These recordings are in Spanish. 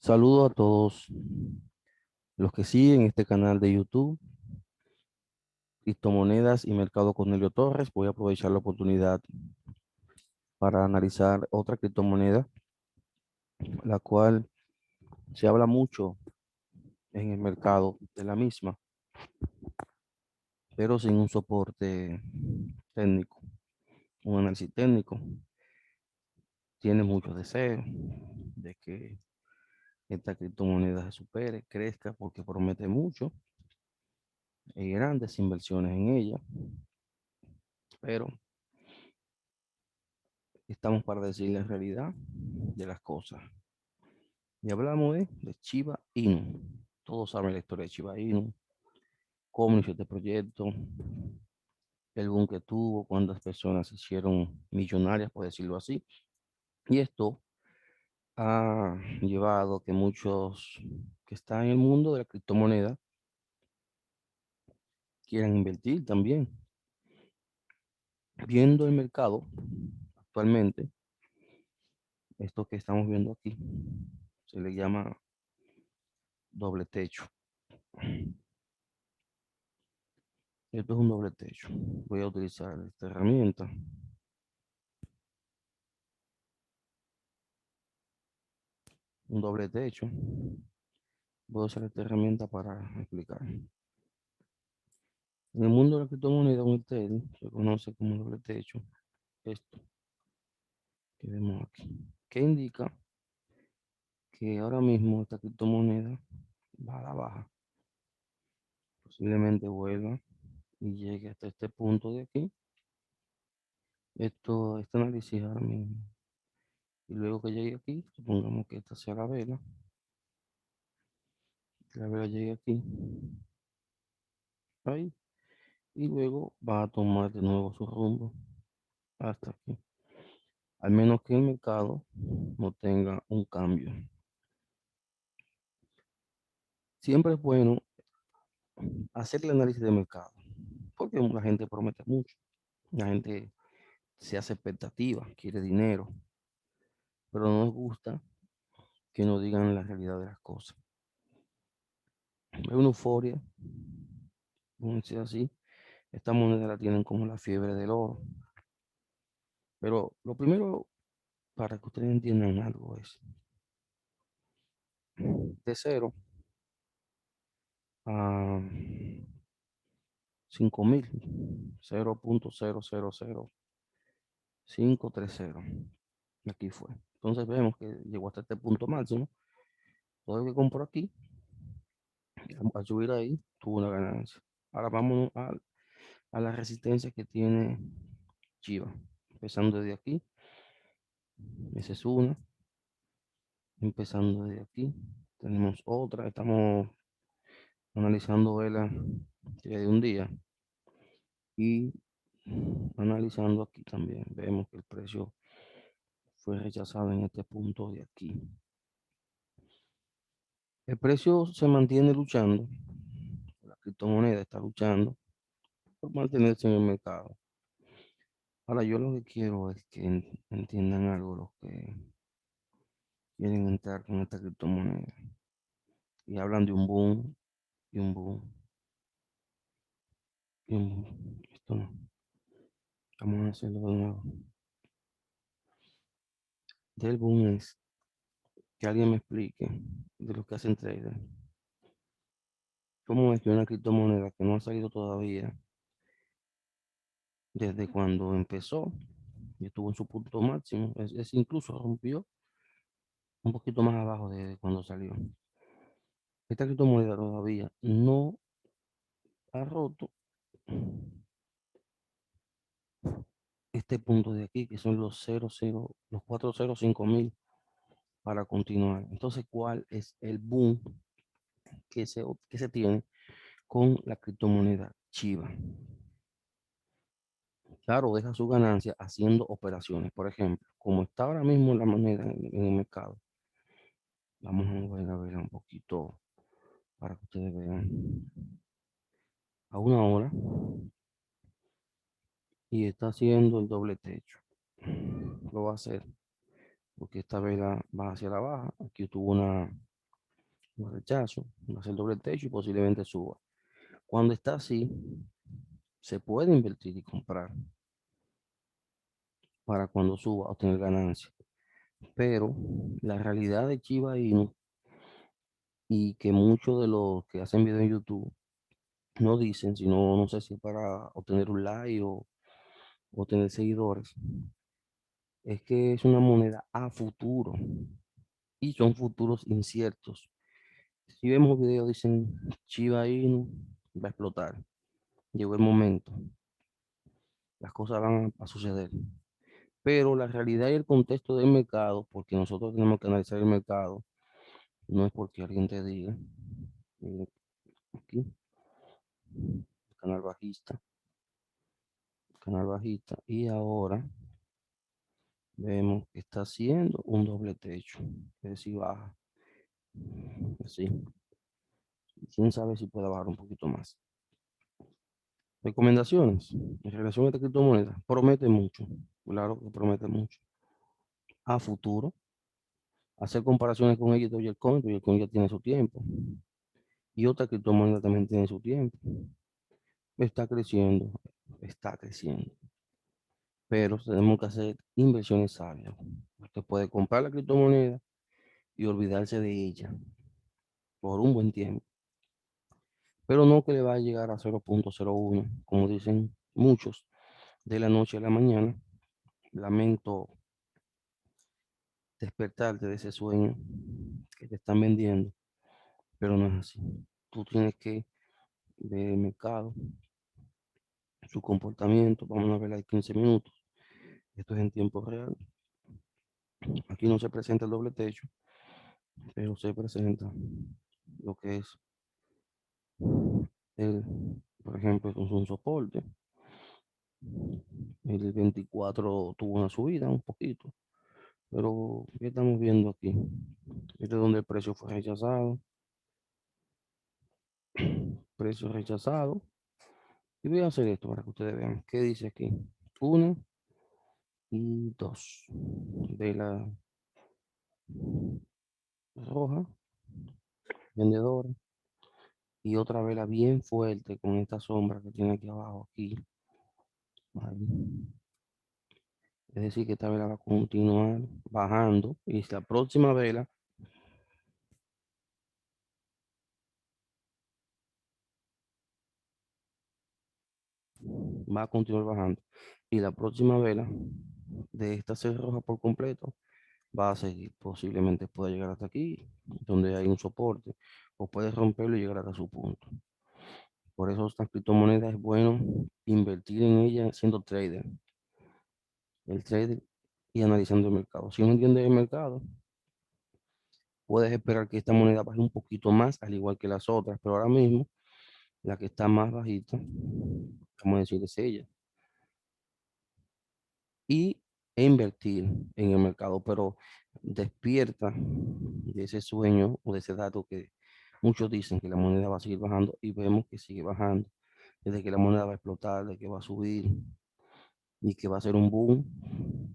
Saludo a todos los que siguen este canal de YouTube, Criptomonedas y Mercado Cornelio Torres. Voy a aprovechar la oportunidad para analizar otra criptomoneda, la cual se habla mucho en el mercado de la misma, pero sin un soporte técnico, un análisis técnico. Tiene muchos deseos de que esta criptomoneda se supere, crezca, porque promete mucho. Hay grandes inversiones en ella, pero estamos para decir la realidad de las cosas. Y hablamos de Shiba Inu. Todos saben la historia de Shiba Inu, cómo inició este proyecto, el boom que tuvo, cuántas personas se hicieron millonarias, por decirlo así. Y esto ha llevado a que muchos que están en el mundo de la criptomoneda quieran invertir también. Viendo el mercado actualmente, esto que estamos viendo aquí, se le llama doble techo. Esto es un doble techo. Voy a utilizar esta herramienta. Un doble techo. Voy a usar esta herramienta para explicar. En el mundo de la criptomoneda, un Ethereum se conoce como doble techo. Esto que vemos aquí. Que indica que ahora mismo esta criptomoneda va a la baja. Posiblemente vuelva y llegue hasta este punto de aquí. Este análisis ahora mismo. Y luego que llegue aquí, supongamos que esta sea la vela. Que la vela llegue aquí. Ahí. Y luego va a tomar de nuevo su rumbo hasta aquí. Al menos que el mercado no tenga un cambio. Siempre es bueno hacer el análisis de mercado, porque la gente promete mucho, la gente se hace expectativa, quiere dinero, pero no nos gusta que nos digan la realidad de las cosas. Hay una euforia, vamos a decir así, esta moneda la tienen como la fiebre del oro, pero lo primero para que ustedes entiendan algo es de 0 a 5.000, 0.000530. Aquí fue. Entonces vemos que llegó hasta este punto máximo. Todo el que compró aquí, al subir ahí, tuvo una ganancia. Ahora vamos a la resistencia que tiene Chiva. Empezando desde aquí, esa es una. Empezando desde aquí, tenemos otra. Estamos analizando vela de un día y analizando aquí también. Vemos que el precio fue rechazado en este punto de aquí. El precio se mantiene luchando. La criptomoneda está luchando por mantenerse en el mercado. Ahora, yo lo que quiero es que entiendan algo los que quieren entrar con esta criptomoneda. Y hablan de un boom, y un boom, y un boom. Esto no. Vamos a hacerlo de nuevo. Del boom es que alguien me explique de lo que hacen trader. ¿Cómo es que una criptomoneda que no ha salido todavía desde cuando empezó y estuvo en su punto máximo, es incluso rompió un poquito más abajo de cuando salió? Esta criptomoneda todavía no ha roto este punto de aquí, que son los 00, los 405.000 para continuar. Entonces, ¿cuál es el boom que se tiene con la criptomoneda Chiva? Claro, deja su ganancia haciendo operaciones. Por ejemplo, como está ahora mismo la moneda en el mercado, vamos a mover a ver un poquito para que ustedes vean a una hora y está haciendo el doble techo. Lo va a hacer porque esta vela va hacia la baja. Aquí tuvo lo rechazo, va a hacer doble techo y posiblemente suba. Cuando está así, se puede invertir y comprar para cuando suba obtener ganancias. Pero la realidad de Chiba Inu y que muchos de los que hacen video en YouTube no dicen, sino no sé si es para obtener un like o tener seguidores, es que es una moneda a futuro y son futuros inciertos. Si vemos videos dicen Chiba Inu va a explotar, llegó el momento, las cosas van a suceder. Pero la realidad y el contexto del mercado, porque nosotros tenemos que analizar el mercado, no es porque alguien te diga, aquí, canal bajista, canal bajista, y ahora vemos que está haciendo un doble techo, es decir, baja, así, quién sabe si puede bajar un poquito más. Recomendaciones en relación a esta criptomoneda, promete mucho, claro que promete mucho. A futuro, hacer comparaciones con ella y Dogecoin ya tiene su tiempo, y otra criptomoneda también tiene su tiempo. Está creciendo, está creciendo, pero tenemos que hacer inversiones sabias. Usted puede comprar la criptomoneda y olvidarse de ella por un buen tiempo, pero no que le va a llegar a 0.01, como dicen muchos, de la noche a la mañana. Lamento despertarte de ese sueño que te están vendiendo, pero no es así. Tú tienes que ver el mercado, su comportamiento. Vamos a ver ahí 15 minutos. Esto es en tiempo real. Aquí no se presenta el doble techo, pero se presenta lo que es el, por ejemplo, es un soporte. El 24 tuvo una subida un poquito, pero ¿qué estamos viendo aquí? Este es donde el precio fue rechazado, precio rechazado. Y voy a hacer esto para que ustedes vean qué dice aquí. Una y dos. Vela roja, vendedora. Y otra vela bien fuerte con esta sombra que tiene aquí abajo, aquí. Ahí. Es decir, que esta vela va a continuar bajando. Y la próxima vela va a continuar bajando. Y la próxima vela de esta ser roja por completo va a seguir. Posiblemente pueda llegar hasta aquí, donde hay un soporte, o puede romperlo y llegar hasta su punto. Por eso estas criptomonedas es bueno invertir en ellas siendo trader. El trader y analizando el mercado. Si no entiendes el mercado, puedes esperar que esta moneda baje un poquito más, al igual que las otras, pero ahora mismo la que está más bajita, vamos a decir, es ella. Y invertir en el mercado, pero despierta de ese sueño o de ese dato que muchos dicen que la moneda va a seguir bajando y vemos que sigue bajando, desde que la moneda va a explotar, de que va a subir y que va a ser un boom.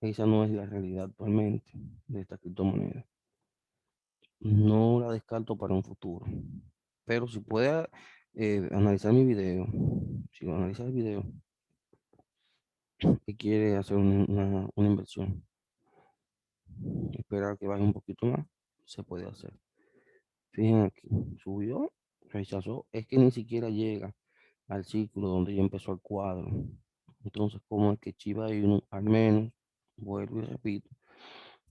Esa no es la realidad actualmente de esta criptomoneda. No la descarto para un futuro, pero si puede analizar mi video, si analiza el video y quiere hacer una inversión, esperar que baje un poquito más, se puede hacer. Fíjense aquí, subió, rechazó, es que ni siquiera llega al círculo donde ya empezó el cuadro. Entonces, como es que Chiva Inu, al menos, vuelvo y repito,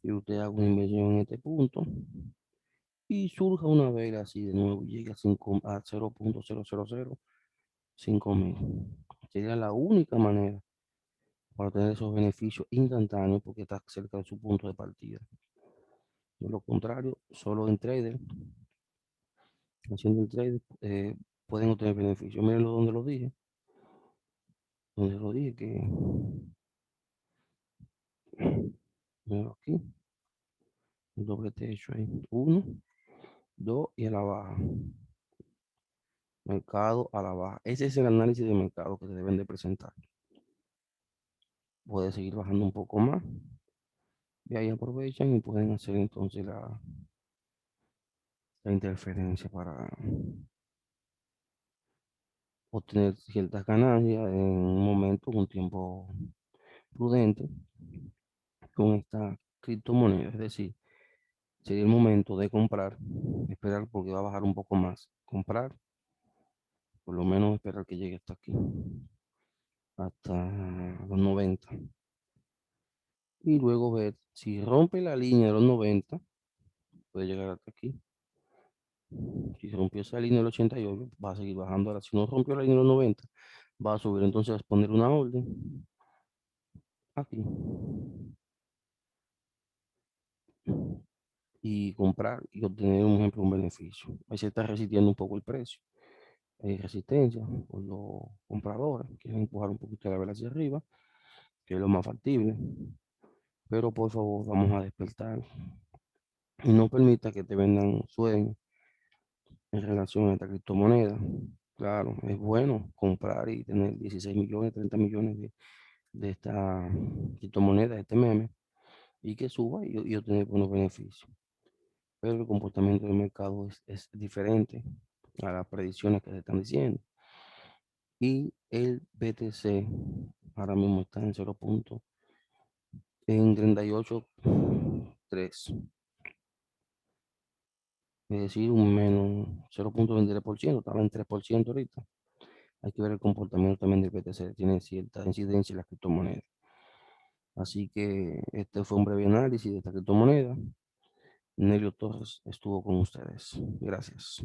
y usted haga una inversión en este punto y surja una vela así de nuevo, llegue a 0.0005.000. Sería la única manera para tener esos beneficios instantáneos porque está cerca de su punto de partida. De lo contrario, solo en trader, haciendo el trade, pueden obtener beneficios. Mírenlo donde lo dije que, mírenlo aquí, el doble techo ahí, uno, dos y a la baja. Mercado a la baja. Ese es el análisis de mercado que se deben de presentar. Puede seguir bajando un poco más. Y ahí aprovechan y pueden hacer entonces la interferencia para obtener ciertas ganancias en un momento, un tiempo prudente con esta criptomoneda. Es decir, sería el momento de comprar, esperar porque va a bajar un poco más. Comprar, por lo menos esperar que llegue hasta aquí, hasta los 90. Y luego ver si rompe la línea de los 90, puede llegar hasta aquí. Si rompió esa línea del 88, va a seguir bajando. Ahora, si no rompió la línea de los 90, va a subir. Entonces, vas a poner una orden aquí y comprar y obtener, un ejemplo, un beneficio. Ahí se está resistiendo un poco el precio. Hay resistencia por los compradores, quieren empujar un poquito la vela hacia arriba, que es lo más factible. Pero por favor, vamos a despertar y no permita que te vendan sueños en relación a esta criptomoneda. Claro, es bueno comprar y tener 16 millones, 30 millones de esta criptomoneda, de este meme, y que suba y obtener buenos beneficios. Pero el comportamiento del mercado es diferente a las predicciones que se están diciendo. Y el BTC ahora mismo está en 0 punto, en 38,3, es decir, un menos 0,23%, estaba en 3% ahorita. Hay que ver el comportamiento también del BTC, tiene cierta incidencia en las criptomonedas. Así que este fue un breve análisis de esta criptomoneda. Nelio Torres estuvo con ustedes. Gracias.